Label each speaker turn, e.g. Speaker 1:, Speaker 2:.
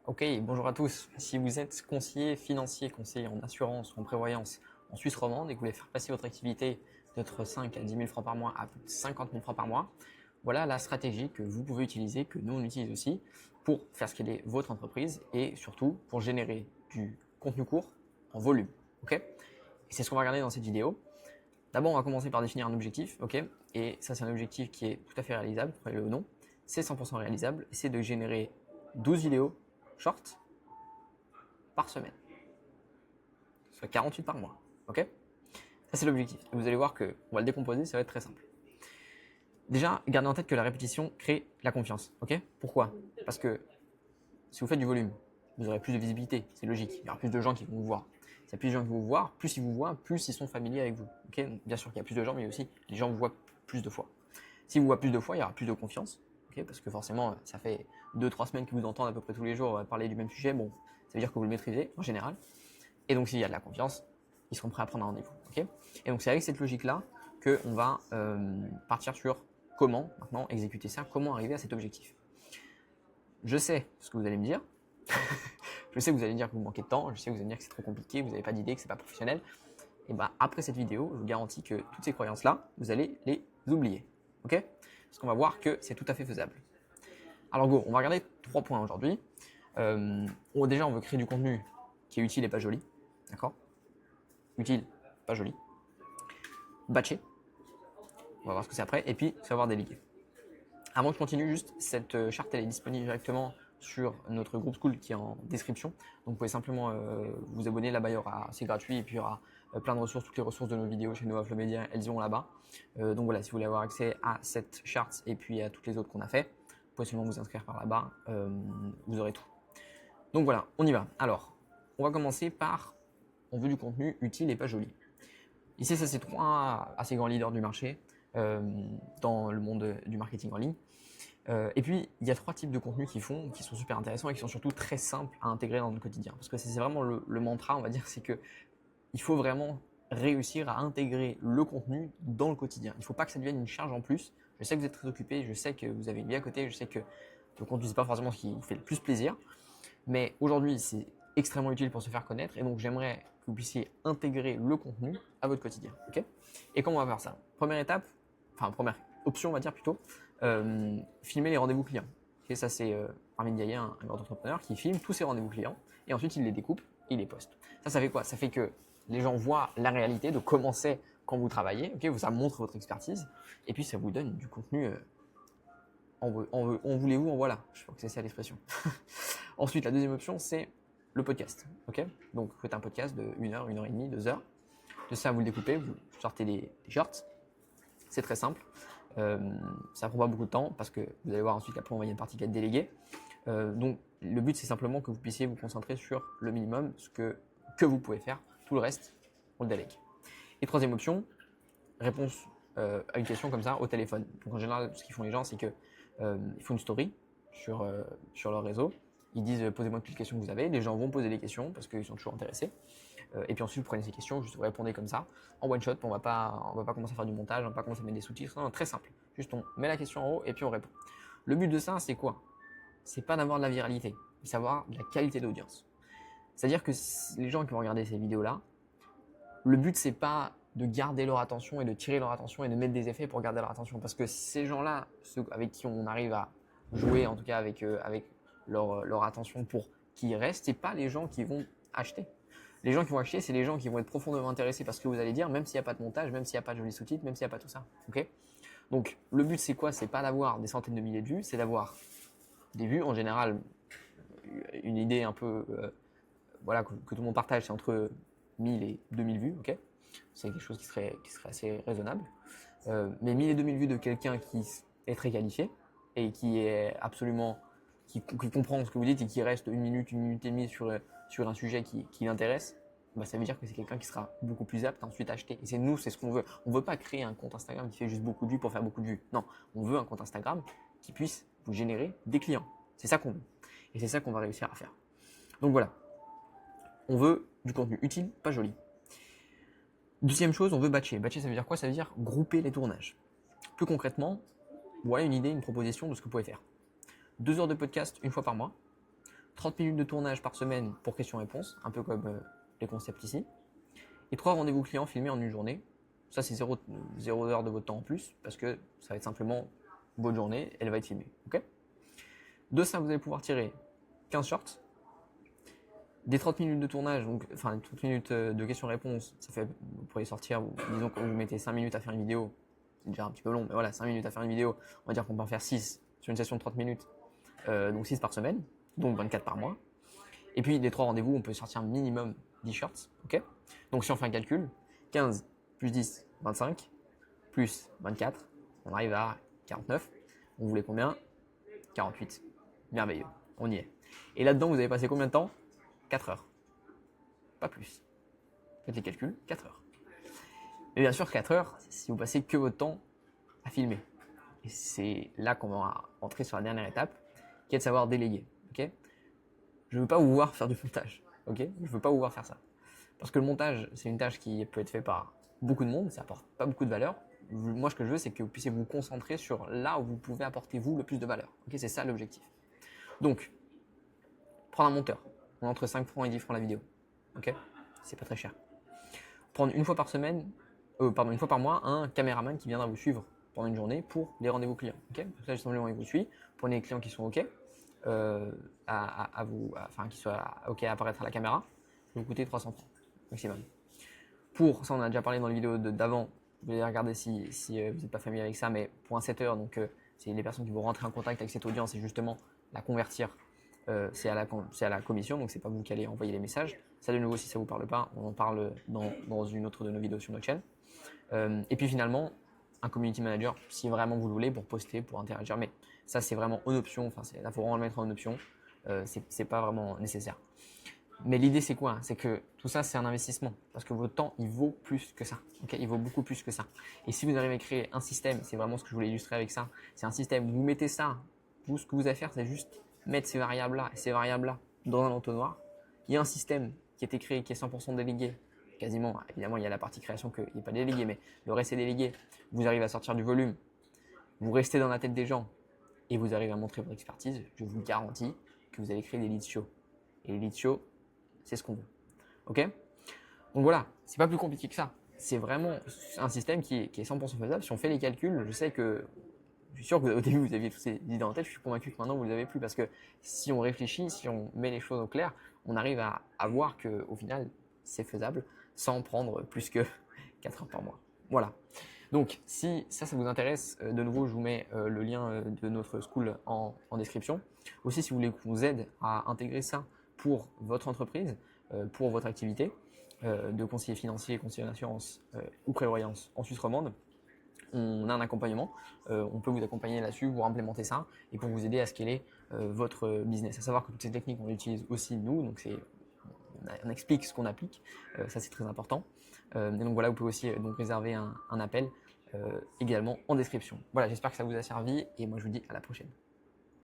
Speaker 1: Ok, bonjour à tous. Si vous êtes conseiller financier, conseiller en assurance ou en prévoyance en Suisse romande et que vous voulez faire passer votre activité d'être 5 à 10 000 francs par mois à plus de 50 000 francs par mois, voilà la stratégie que vous pouvez utiliser, que nous on utilise aussi pour faire scaler votre entreprise et surtout pour générer du contenu court en volume. Ok? Et c'est ce qu'on va regarder dans cette vidéo. D'abord, on va commencer par définir un objectif, ok? Et ça, c'est un objectif qui est tout à fait réalisable, croyez-le ou non. C'est 100% réalisable, c'est de générer 12 vidéos short par semaine, soit 48 par mois, ok? Ça, c'est l'objectif. Et vous allez voir qu'on va le décomposer, ça va être très simple. Déjà, gardez en tête que la répétition crée la confiance, ok? Pourquoi? Parce que si vous faites du volume, vous aurez plus de visibilité, c'est logique. Il y aura plus de gens qui vont vous voir. S'il y a plus de gens qui vont vous voir, plus ils vous voient, plus ils sont familiers avec vous. Ok? Donc, bien sûr qu'il y a plus de gens, mais aussi les gens vous voient plus de fois. Si vous voient plus de fois, il y aura plus de confiance. Okay? Parce que forcément, ça fait 2-3 semaines que vous entendez à peu près tous les jours parler du même sujet. Bon, ça veut dire que vous le maîtrisez en général. Et donc, s'il y a de la confiance, ils seront prêts à prendre un rendez-vous. Okay? Et donc, c'est avec cette logique-là qu'on va partir sur comment maintenant exécuter ça, comment arriver à cet objectif. Je sais ce que vous allez me dire. Je sais que vous allez me dire que vous manquez de temps, je sais que vous allez me dire que c'est trop compliqué, vous n'avez pas d'idée, que c'est pas professionnel. Et bien après cette vidéo, je vous garantis que toutes ces croyances-là, vous allez les oublier. Ok? Parce qu'on va voir que c'est tout à fait faisable. Alors go, on va regarder 3 points aujourd'hui. Déjà, on veut créer du contenu qui est utile et pas joli. D'accord? Utile, pas joli. Batcher. On va voir ce que c'est après. Et puis, savoir déléguer. Avant que je continue, juste, cette charte, elle est disponible directement sur notre groupe School qui est en description. Donc vous pouvez simplement vous abonner, là-bas c'est gratuit et puis il y aura plein de ressources, toutes les ressources de nos vidéos chez Nova Flow Media, elles iront là-bas. Donc voilà, si vous voulez avoir accès à cette charte et puis à toutes les autres qu'on a fait, vous pouvez seulement vous inscrire par là-bas, vous aurez tout. Donc voilà, on y va. Alors, on va commencer par, on veut du contenu utile et pas joli. Ici, ça c'est 3 assez grands leaders du marché dans le monde du marketing en ligne. Et puis, il y a 3 types de contenus qui sont super intéressants et qui sont surtout très simples à intégrer dans le quotidien. Parce que c'est vraiment le mantra, on va dire, c'est que il faut vraiment réussir à intégrer le contenu dans le quotidien. Il ne faut pas que ça devienne une charge en plus. Je sais que vous êtes très occupé, je sais que vous avez une vie à côté, je sais que le contenu, c'est pas forcément ce qui vous fait le plus plaisir. Mais aujourd'hui, c'est extrêmement utile pour se faire connaître et donc j'aimerais que vous puissiez intégrer le contenu à votre quotidien. Okay? Et comment on va faire ça? Première option, on va dire plutôt, filmer les rendez-vous clients. Et ça, c'est Armin Gaillet, un grand entrepreneur, qui filme tous ses rendez-vous clients et ensuite il les découpe et il les poste. Ça fait quoi? Ça fait que les gens voient la réalité de comment c'est quand vous travaillez, okay? Ça montre votre expertise et puis ça vous donne du contenu. En voulez-vous, en voilà. Je crois que c'est ça l'expression. Ensuite, la deuxième option, c'est le podcast. Okay? Donc, vous faites un podcast de 1 heure, 1 heure et demie, 2 heures. De ça, vous le découpez, vous sortez des shorts. C'est très simple. Ça prend pas beaucoup de temps parce que vous allez voir ensuite qu'après, on va y avoir une partie qui est déléguée. Donc, le but, c'est simplement que vous puissiez vous concentrer sur le minimum, ce que vous pouvez faire. Tout le reste, on le délègue. Et troisième option, réponse à une question comme ça au téléphone. Donc, en général, ce qu'ils font les gens, c'est que ils font une story sur leur réseau. Ils disent posez-moi toutes les questions que vous avez. Les gens vont poser des questions parce qu'ils sont toujours intéressés. Et puis ensuite, vous prenez ces questions, juste vous répondez comme ça, en one shot. On va pas commencer à faire du montage, on va pas commencer à mettre des sous-titres. Non, très simple. Juste on met la question en haut et puis on répond. Le but de ça, c'est quoi? C'est pas d'avoir de la viralité, c'est d'avoir de la qualité d'audience. C'est-à-dire que les gens qui vont regarder ces vidéos-là, le but c'est pas de garder leur attention et de tirer leur attention et de mettre des effets pour garder leur attention. Parce que ces gens-là, ceux avec qui on arrive à jouer, en tout cas avec leur attention pour qu'ils restent, c'est pas les gens qui vont acheter. Les gens qui vont acheter, c'est les gens qui vont être profondément intéressés par ce que vous allez dire, même s'il n'y a pas de montage, même s'il n'y a pas de jolis sous-titres, même s'il n'y a pas tout ça. Okay? Donc le but c'est quoi? C'est pas d'avoir des centaines de milliers de vues, c'est d'avoir des vues. En général, une idée un peu voilà, que tout le monde partage, c'est entre 1000 et 2000 vues. Okay? C'est quelque chose qui serait assez raisonnable. Mais 1000 et 2000 vues de quelqu'un qui est très qualifié et qui est absolument qui comprend ce que vous dites et qui reste 1 minute et demie sur un sujet qui l'intéresse, bah ça veut dire que c'est quelqu'un qui sera beaucoup plus apte à ensuite acheter. Et c'est ce qu'on veut. On veut pas créer un compte Instagram qui fait juste beaucoup de vues pour faire beaucoup de vues. Non, on veut un compte Instagram qui puisse vous générer des clients. C'est ça qu'on veut. Et c'est ça qu'on va réussir à faire. Donc voilà. On veut du contenu utile, pas joli. Deuxième chose, on veut batcher. Batcher, ça veut dire quoi? Ça veut dire grouper les tournages. Plus concrètement, voilà une idée, une proposition de ce que vous pouvez faire. 2 heures de podcast une fois par mois, 30 minutes de tournage par semaine pour questions-réponses, un peu comme les concepts ici. Et 3 rendez-vous clients filmés en une journée. Ça, c'est 0 heure de votre temps en plus, parce que ça va être simplement votre journée, elle va être filmée. Okay, de ça, vous allez pouvoir tirer 15 shorts, des 30 minutes de tournage, donc, enfin 30 minutes de questions-réponses, ça fait, vous pourriez sortir, disons que vous mettez 5 minutes à faire une vidéo, c'est déjà un petit peu long, mais voilà, 5 minutes à faire une vidéo, on va dire qu'on peut en faire 6 sur une session de 30 minutes, donc 6 par semaine, donc 24 par mois. Et puis des 3 rendez-vous, on peut sortir un minimum 10 shorts, ok. Donc si on fait un calcul, 15 plus 10, 25, plus 24, on arrive à 49. On voulait combien? 48. Merveilleux, on y est. Et là-dedans, vous avez passé combien de temps? 4 heures. Pas plus. Faites les calculs, 4 heures. Et bien sûr, 4 heures, si vous passez que votre temps à filmer. Et c'est là qu'on va entrer sur la dernière étape, qui est de savoir déléguer. Okay, je ne veux pas vous voir faire du montage. Okay, je ne veux pas vous voir faire ça. Parce que le montage, c'est une tâche qui peut être faite par beaucoup de monde, ça apporte pas beaucoup de valeur. Moi, ce que je veux, c'est que vous puissiez vous concentrer sur là où vous pouvez apporter vous le plus de valeur. Okay, c'est ça l'objectif. Donc, prendre un monteur, on est entre 5 francs et 10 francs la vidéo. Ok, c'est pas très cher. Prendre une fois par semaine, une fois par mois, un caméraman qui viendra vous suivre pendant une journée pour les rendez-vous clients. Ok, ça justement, il vous suit. Prenez les clients qui sont ok, qui soient ok à apparaître à la caméra. Ça va vous coûter 300 francs maximum. Pour ça, on a déjà parlé dans les vidéos d'avant. Vous allez regarder si vous n'êtes pas familier avec ça, mais pour un setter, donc c'est les personnes qui vont rentrer en contact avec cette audience et justement la convertir. C'est à la commission, donc c'est pas vous qui allez envoyer les messages. Ça, de nouveau, si ça vous parle pas, on en parle dans une autre de nos vidéos sur notre chaîne. Et puis finalement, un community manager, si vraiment vous le voulez, pour poster, pour interagir. Mais ça, c'est vraiment en option. Enfin, là, faut vraiment le mettre en option. C'est pas vraiment nécessaire. Mais l'idée, c'est quoi? C'est que tout ça, c'est un investissement. Parce que votre temps, il vaut plus que ça. Okay, il vaut beaucoup plus que ça. Et si vous arrivez à créer un système, c'est vraiment ce que je voulais illustrer avec ça. C'est un système, vous mettez ça. Vous, ce que vous allez faire, c'est juste mettre ces variables-là et ces variables-là dans un entonnoir. Il y a un système qui a été créé, qui est 100% délégué. Quasiment, évidemment, il y a la partie création qui n'est pas déléguée, mais le reste est délégué. Vous arrivez à sortir du volume. Vous restez dans la tête des gens et vous arrivez à montrer votre expertise. Je vous garantis que vous allez créer des leads chauds. Et les leads chauds, c'est ce qu'on veut. Ok? Donc voilà, c'est pas plus compliqué que ça. C'est vraiment un système qui est 100% faisable. Si on fait les calculs, je sais que je suis sûr qu'au début vous aviez toutes ces idées en tête. Je suis convaincu que maintenant vous ne les avez plus parce que si on réfléchit, si on met les choses au clair, on arrive à voir qu'au final c'est faisable sans prendre plus que 4 heures par mois. Voilà. Donc si ça vous intéresse, de nouveau je vous mets le lien de notre school en description. Aussi si vous voulez qu'on vous aide à intégrer ça pour votre entreprise, pour votre activité de conseiller financier, conseiller en assurance ou prévoyance en Suisse romande, on a un accompagnement, on peut vous accompagner là-dessus pour implémenter ça et pour vous aider à scaler votre business. À savoir que toutes ces techniques, on les utilise aussi nous, donc on explique ce qu'on applique, ça c'est très important. Et donc voilà, vous pouvez aussi donc réserver un appel également en description. Voilà, j'espère que ça vous a servi et moi je vous dis à la prochaine.